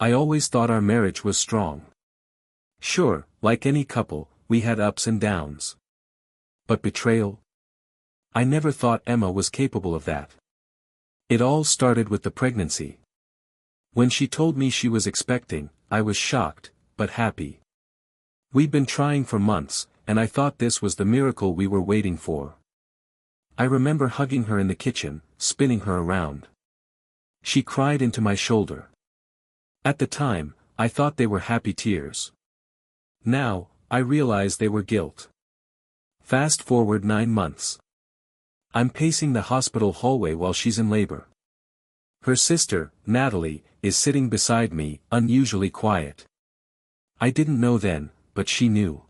I always thought our marriage was strong. Sure, like any couple, we had ups and downs. But betrayal? I never thought Emma was capable of that. It all started with the pregnancy. When she told me she was expecting, I was shocked, but happy. We'd been trying for months, and I thought this was the miracle we were waiting for. I remember hugging her in the kitchen, spinning her around. She cried into my shoulder. At the time, I thought they were happy tears. Now, I realize they were guilt. Fast forward 9 months. I'm pacing the hospital hallway while she's in labor. Her sister, Natalie, is sitting beside me, unusually quiet. I didn't know then, but she knew.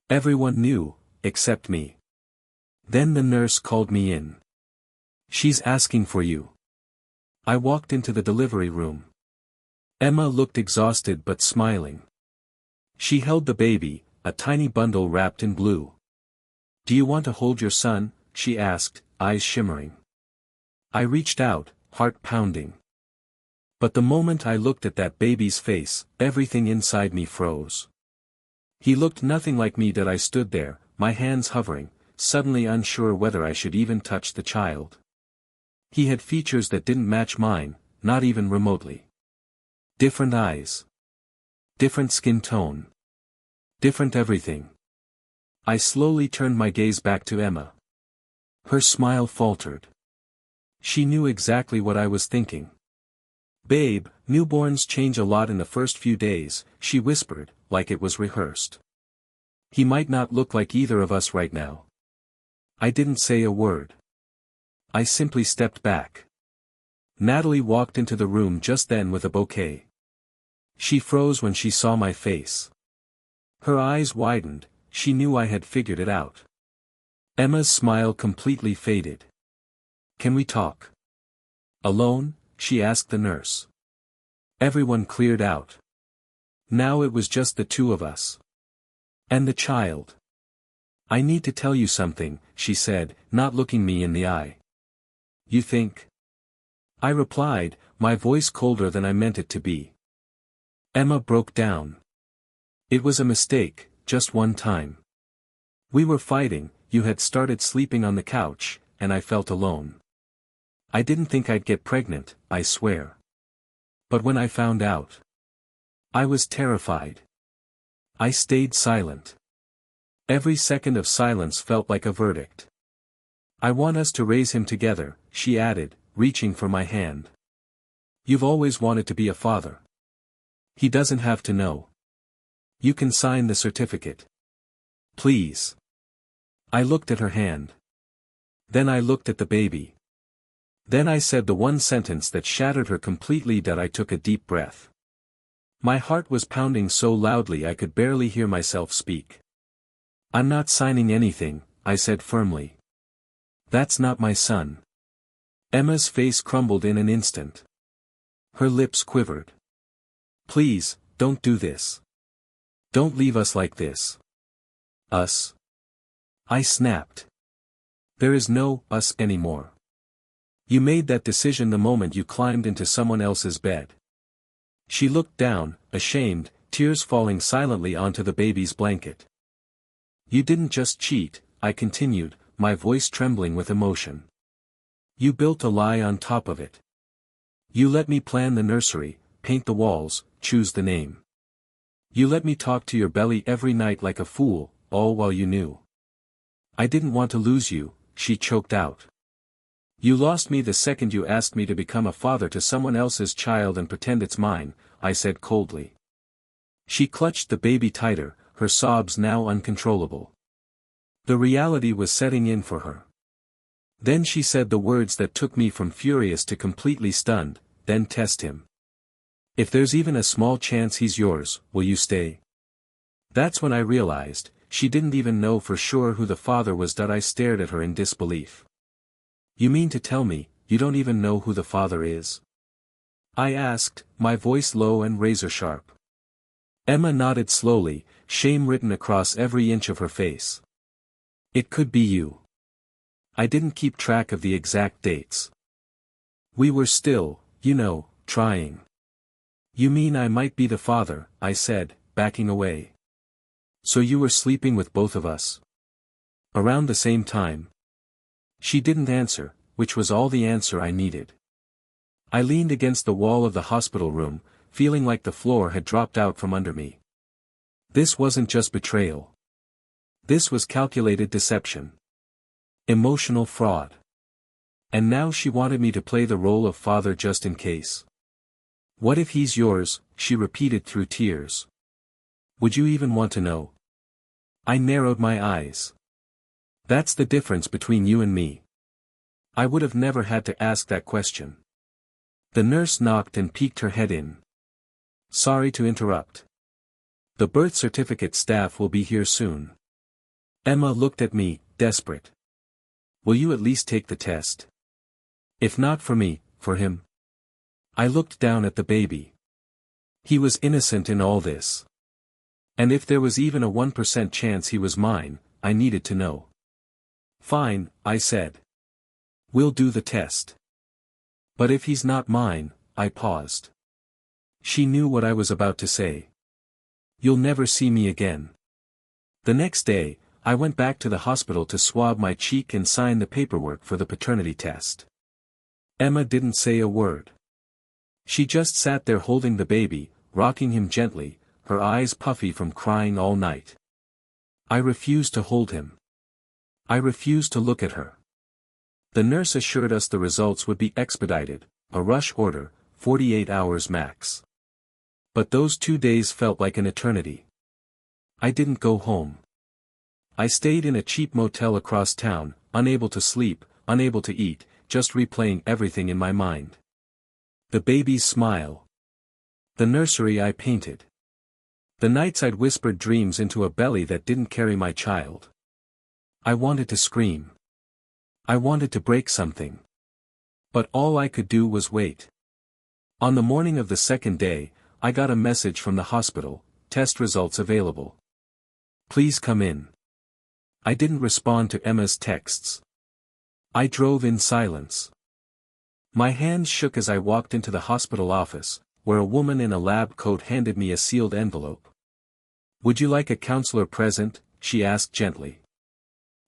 Everyone knew, except me. Then the nurse called me in. "She's asking for you." I walked into the delivery room. Emma looked exhausted but smiling. She held the baby, a tiny bundle wrapped in blue. "Do you want to hold your son?" she asked, eyes shimmering. I reached out, heart pounding. But the moment I looked at that baby's face, everything inside me froze. He looked nothing like me. I stood there, my hands hovering, suddenly unsure whether I should even touch the child. He had features that didn't match mine, not even remotely. Different eyes. Different skin tone. Different everything. I slowly turned my gaze back to Emma. Her smile faltered. She knew exactly what I was thinking. "Babe, newborns change a lot in the first few days," she whispered, like it was rehearsed. "He might not look like either of us right now." I didn't say a word. I simply stepped back. Natalie walked into the room just then with a bouquet. She froze when she saw my face. Her eyes widened, she knew I had figured it out. Emma's smile completely faded. "Can we talk?" "Alone?" she asked the nurse. Everyone cleared out. Now it was just the two of us. And the child. "I need to tell you something," she said, not looking me in the eye. "You think?" I replied, my voice colder than I meant it to be. Emma broke down. "It was a mistake, just one time. We were fighting, you had started sleeping on the couch, and I felt alone. I didn't think I'd get pregnant, I swear. But when I found out, I was terrified. I stayed silent. Every second of silence felt like a verdict. I want us to raise him together," she added, reaching for my hand. "You've always wanted to be a father. He doesn't have to know. You can sign the certificate. Please." I looked at her hand. Then I looked at the baby. Then I said the one sentence that shattered her completely. I took a deep breath. My heart was pounding so loudly I could barely hear myself speak. "I'm not signing anything," I said firmly. "That's not my son." Emma's face crumbled in an instant. Her lips quivered. "Please, don't do this. Don't leave us like this." "Us?" I snapped. "There is no us anymore. You made that decision the moment you climbed into someone else's bed." She looked down, ashamed, tears falling silently onto the baby's blanket. "You didn't just cheat," I continued, my voice trembling with emotion. "You built a lie on top of it. You let me plan the nursery, paint the walls, choose the name. You let me talk to your belly every night like a fool, all while you knew. I didn't want to lose you," she choked out. "You lost me the second you asked me to become a father to someone else's child and pretend it's mine," I said coldly. She clutched the baby tighter, her sobs now uncontrollable. The reality was setting in for her. Then she said the words that took me from furious to completely stunned, "Then test him. If there's even a small chance he's yours, will you stay?" That's when I realized, she didn't even know for sure who the father was. I stared at her in disbelief. "You mean to tell me, you don't even know who the father is?" I asked, my voice low and razor-sharp. Emma nodded slowly, shame written across every inch of her face. "It could be you. I didn't keep track of the exact dates. We were still, trying. You mean I might be the father, I said, backing away. So you were sleeping with both of us? Around the same time? She didn't answer, which was all the answer I needed. I leaned against the wall of the hospital room, feeling like the floor had dropped out from under me. This wasn't just betrayal. This was calculated deception. Emotional fraud. And now she wanted me to play the role of father just in case. What if he's yours, she repeated through tears. Would you even want to know? I narrowed my eyes. That's the difference between you and me. I would have never had to ask that question. The nurse knocked and peeked her head in. Sorry to interrupt. The birth certificate staff will be here soon. Emma looked at me, desperate. Will you at least take the test? If not for me, for him. I looked down at the baby. He was innocent in all this. And if there was even a 1% chance he was mine, I needed to know. Fine, I said. We'll do the test. But if he's not mine, I paused. She knew what I was about to say. You'll never see me again. The next day, I went back to the hospital to swab my cheek and sign the paperwork for the paternity test. Emma didn't say a word. She just sat there holding the baby, rocking him gently, her eyes puffy from crying all night. I refused to hold him. I refused to look at her. The nurse assured us the results would be expedited, a rush order, 48 hours max. But those 2 days felt like an eternity. I didn't go home. I stayed in a cheap motel across town, unable to sleep, unable to eat, just replaying everything in my mind. The baby's smile. The nursery I painted. The nights I'd whispered dreams into a belly that didn't carry my child. I wanted to scream. I wanted to break something. But all I could do was wait. On the morning of the second day, I got a message from the hospital, test results available. Please come in. I didn't respond to Emma's texts. I drove in silence. My hands shook as I walked into the hospital office, where a woman in a lab coat handed me a sealed envelope. Would you like a counselor present? She asked gently.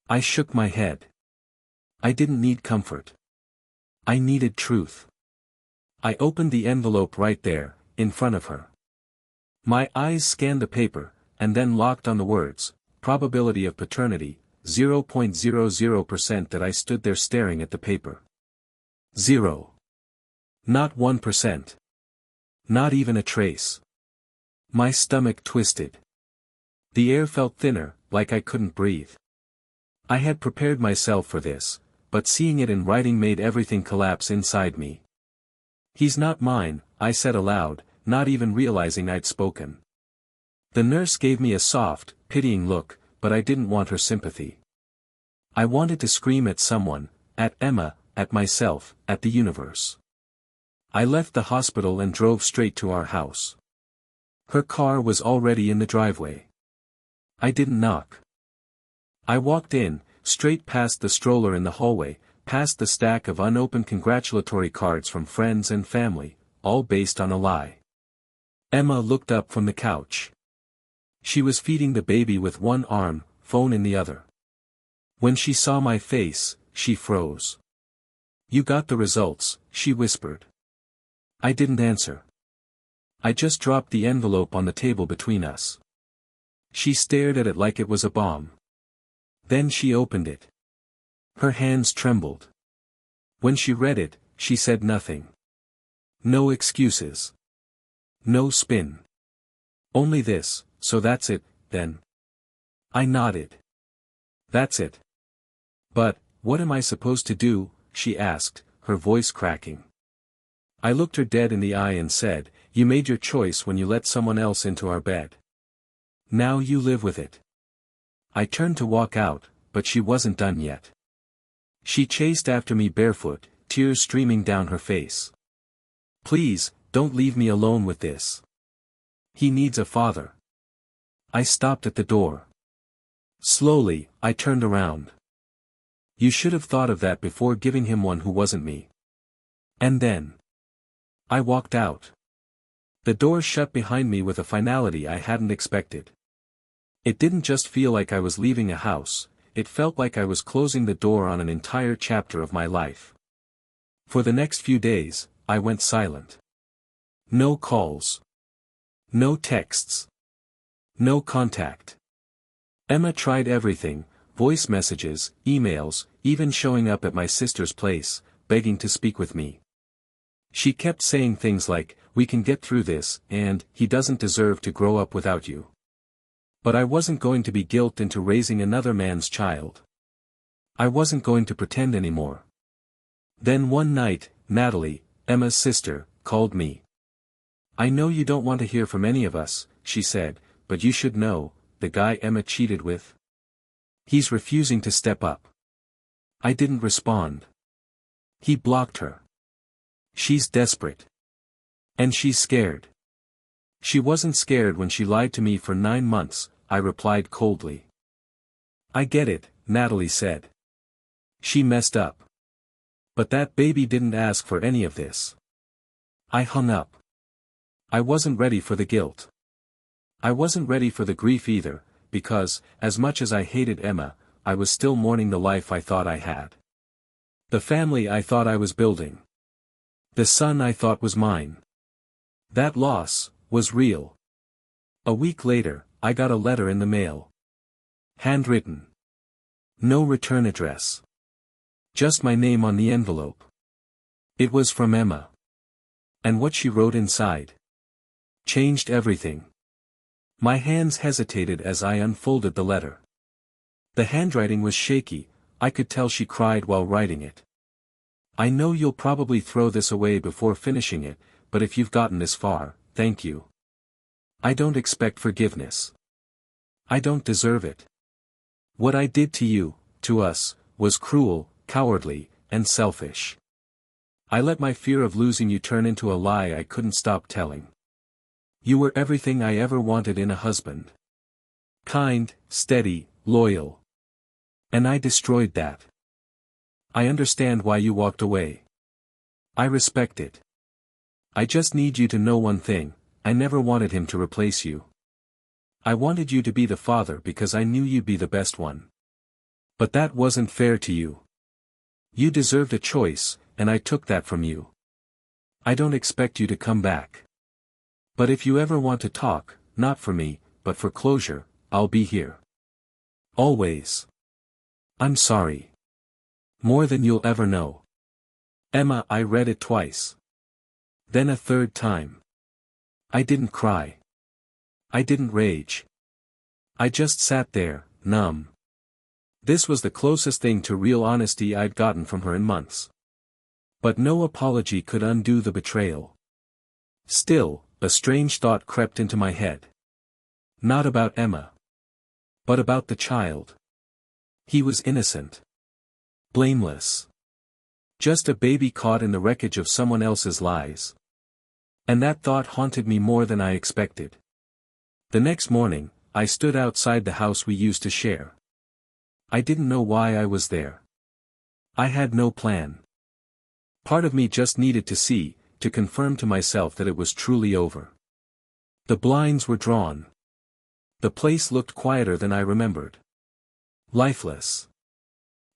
I shook my head. I didn't need comfort. I needed truth. I opened the envelope right there, in front of her. My eyes scanned the paper, and then locked on the words, probability of paternity, 0.00%. That I stood there staring at the paper. 0. Not 1%. Not even a trace. My stomach twisted. The air felt thinner, like I couldn't breathe. I had prepared myself for this, but seeing it in writing made everything collapse inside me. He's not mine, I said aloud, not even realizing I'd spoken. The nurse gave me a soft, pitying look, but I didn't want her sympathy. I wanted to scream at someone, at Emma, at myself, at the universe. I left the hospital and drove straight to our house. Her car was already in the driveway. I didn't knock. I walked in, straight past the stroller in the hallway, past the stack of unopened congratulatory cards from friends and family, all based on a lie. Emma looked up from the couch. She was feeding the baby with one arm, phone in the other. When she saw my face, she froze. You got the results, she whispered. I didn't answer. I just dropped the envelope on the table between us. She stared at it like it was a bomb. Then she opened it. Her hands trembled. When she read it, she said nothing. No excuses. No spin. Only this, so that's it, then. I nodded. That's it. But, what am I supposed to do? She asked, her voice cracking. I looked her dead in the eye and said, you made your choice when you let someone else into our bed. Now you live with it. I turned to walk out, but she wasn't done yet. She chased after me barefoot, tears streaming down her face. Please, don't leave me alone with this. He needs a father. I stopped at the door. Slowly, I turned around. You should have thought of that before giving him one who wasn't me. And then I walked out. The door shut behind me with a finality I hadn't expected. It didn't just feel like I was leaving a house, it felt like I was closing the door on an entire chapter of my life. For the next few days, I went silent. No calls. No texts. No contact. Emma tried everything, voice messages, emails, even showing up at my sister's place, begging to speak with me. She kept saying things like, "We can get through this," and "He doesn't deserve to grow up without you." But I wasn't going to be guilted into raising another man's child. I wasn't going to pretend anymore. Then one night, Natalie, Emma's sister, called me. "I know you don't want to hear from any of us," she said, "but you should know, the guy Emma cheated with. He's refusing to step up." I didn't respond. He blocked her. She's desperate. And she's scared. She wasn't scared when she lied to me for 9 months, I replied coldly. "I get it," Natalie said. "She messed up. But that baby didn't ask for any of this." I hung up. I wasn't ready for the guilt. I wasn't ready for the grief either, because, as much as I hated Emma, I was still mourning the life I thought I had. The family I thought I was building. The son I thought was mine. That loss was real. A week later, I got a letter in the mail. Handwritten. No return address. Just my name on the envelope. It was from Emma. And what she wrote inside changed everything. My hands hesitated as I unfolded the letter. The handwriting was shaky, I could tell she cried while writing it. "I know you'll probably throw this away before finishing it, but if you've gotten this far, thank you. I don't expect forgiveness. I don't deserve it. What I did to you, to us, was cruel, cowardly, and selfish. I let my fear of losing you turn into a lie I couldn't stop telling. You were everything I ever wanted in a husband. Kind, steady, loyal. And I destroyed that. I understand why you walked away. I respect it. I just need you to know one thing, I never wanted him to replace you. I wanted you to be the father because I knew you'd be the best one. But that wasn't fair to you. You deserved a choice, and I took that from you. I don't expect you to come back. But if you ever want to talk, not for me, but for closure, I'll be here. Always. I'm sorry. More than you'll ever know. Emma." I read it twice. Then a third time. I didn't cry. I didn't rage. I just sat there, numb. This was the closest thing to real honesty I'd gotten from her in months. But no apology could undo the betrayal. Still, a strange thought crept into my head. Not about Emma. But about the child. He was innocent. Blameless. Just a baby caught in the wreckage of someone else's lies. And that thought haunted me more than I expected. The next morning, I stood outside the house we used to share. I didn't know why I was there. I had no plan. Part of me just needed to see, to confirm to myself that it was truly over. The blinds were drawn. The place looked quieter than I remembered. Lifeless.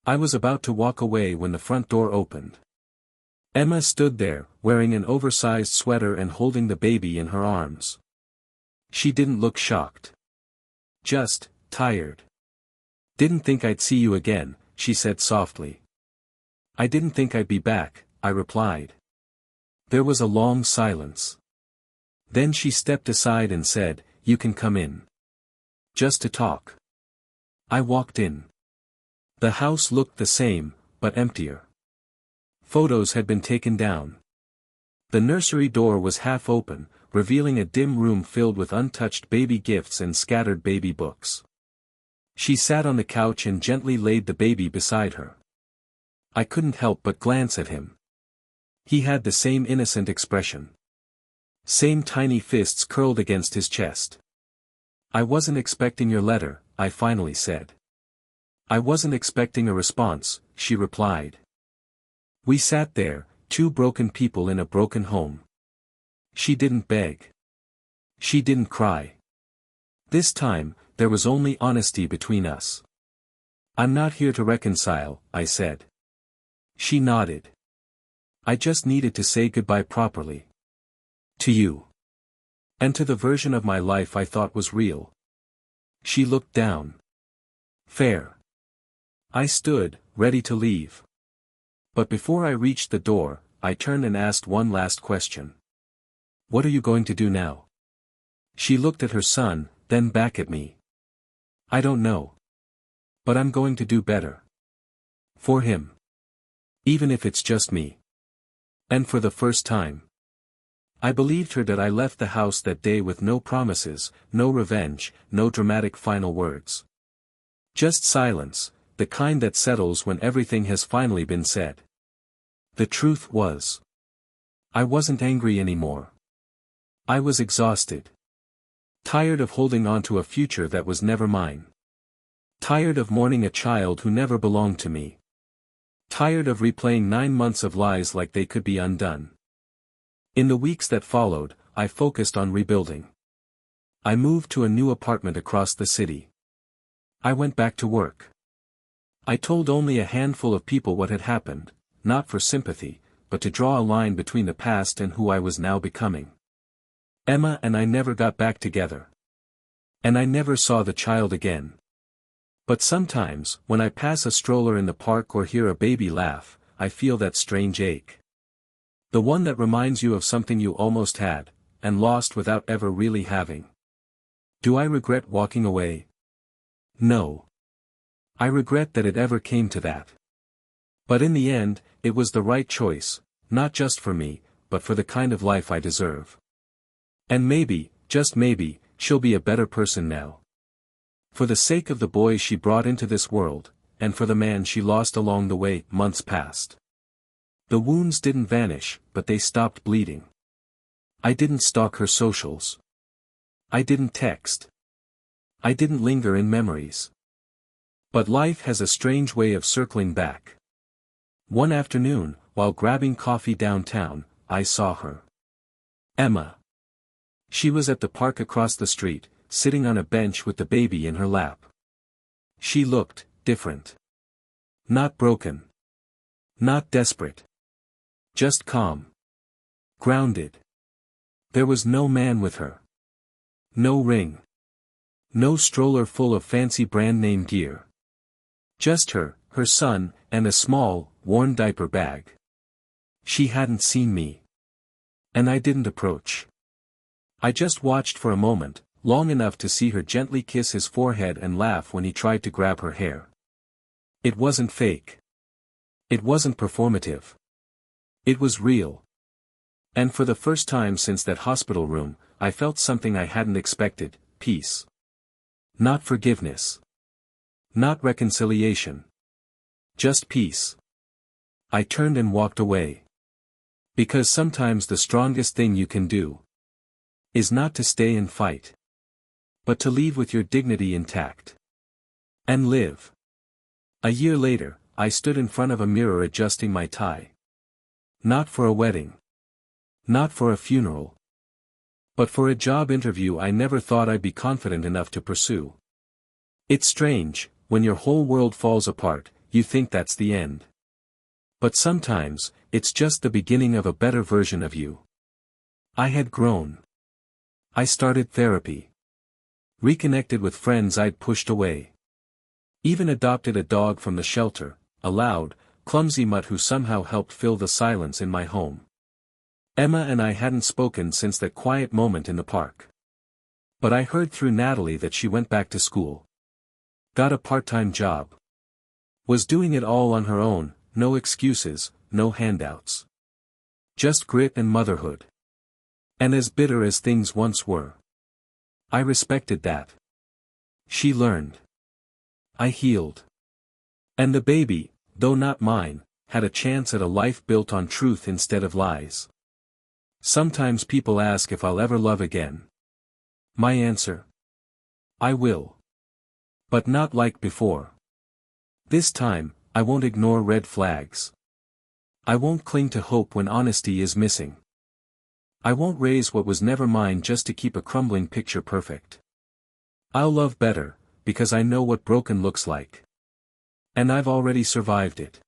I was about to walk away when the front door opened. Emma stood there, wearing an oversized sweater and holding the baby in her arms. She didn't look shocked. Just tired. "Didn't think I'd see you again," she said softly. "I didn't think I'd be back," I replied. There was a long silence. Then she stepped aside and said, "You can come in. Just to talk." I walked in. The house looked the same, but emptier. Photos had been taken down. The nursery door was half open, revealing a dim room filled with untouched baby gifts and scattered baby books. She sat on the couch and gently laid the baby beside her. I couldn't help but glance at him. He had the same innocent expression. Same tiny fists curled against his chest. "I wasn't expecting your letter," I finally said. "I wasn't expecting a response," she replied. We sat there, two broken people in a broken home. She didn't beg. She didn't cry. This time, there was only honesty between us. I'm not here to reconcile, I said. She nodded. I just needed to say goodbye properly. To you. And to the version of my life I thought was real. She looked down. Fair. I stood, ready to leave. But before I reached the door, I turned and asked one last question. What are you going to do now? She looked at her son, then back at me. I don't know. But I'm going to do better. For him. Even if it's just me. And for the first time. I believed her that I left the house that day with no promises, no revenge, no dramatic final words. Just silence, the kind that settles when everything has finally been said. The truth was. I wasn't angry anymore. I was exhausted. Tired of holding on to a future that was never mine. Tired of mourning a child who never belonged to me. Tired of replaying 9 months of lies like they could be undone. In the weeks that followed, I focused on rebuilding. I moved to a new apartment across the city. I went back to work. I told only a handful of people what had happened, not for sympathy, but to draw a line between the past and who I was now becoming. Emma and I never got back together. And I never saw the child again. But sometimes, when I pass a stroller in the park or hear a baby laugh, I feel that strange ache. The one that reminds you of something you almost had, and lost without ever really having. Do I regret walking away? No. I regret that it ever came to that. But in the end, it was the right choice, not just for me, but for the kind of life I deserve. And maybe, just maybe, she'll be a better person now. For the sake of the boy she brought into this world, and for the man she lost along the way. Months passed. The wounds didn't vanish, but they stopped bleeding. I didn't stalk her socials. I didn't text. I didn't linger in memories. But life has a strange way of circling back. One afternoon, while grabbing coffee downtown, I saw her. Emma. She was at the park across the street, sitting on a bench with the baby in her lap. She looked different. Not broken. Not desperate. Just calm. Grounded. There was no man with her. No ring. No stroller full of fancy brand name gear. Just her, her son, and a small, worn diaper bag. She hadn't seen me. And I didn't approach. I just watched for a moment, long enough to see her gently kiss his forehead and laugh when he tried to grab her hair. It wasn't fake. It wasn't performative. It was real. And for the first time since that hospital room, I felt something I hadn't expected: peace. Not forgiveness. Not reconciliation. Just peace. I turned and walked away. Because sometimes the strongest thing you can do is not to stay and fight, but to leave with your dignity intact. And live. A year later, I stood in front of a mirror adjusting my tie. Not for a wedding. Not for a funeral. But for a job interview I never thought I'd be confident enough to pursue. It's strange, when your whole world falls apart, you think that's the end. But sometimes, it's just the beginning of a better version of you. I had grown. I started therapy. Reconnected with friends I'd pushed away. Even adopted a dog from the shelter, a loud, clumsy mutt who somehow helped fill the silence in my home. Emma and I hadn't spoken since that quiet moment in the park. But I heard through Natalie that she went back to school. Got a part-time job. Was doing it all on her own, no excuses, no handouts. Just grit and motherhood. And as bitter as things once were. I respected that. She learned. I healed. And the baby, though not mine, had a chance at a life built on truth instead of lies. Sometimes people ask if I'll ever love again. My answer? I will. But not like before. This time, I won't ignore red flags. I won't cling to hope when honesty is missing. I won't raise what was never mine just to keep a crumbling picture perfect. I'll love better, because I know what broken looks like. And I've already survived it.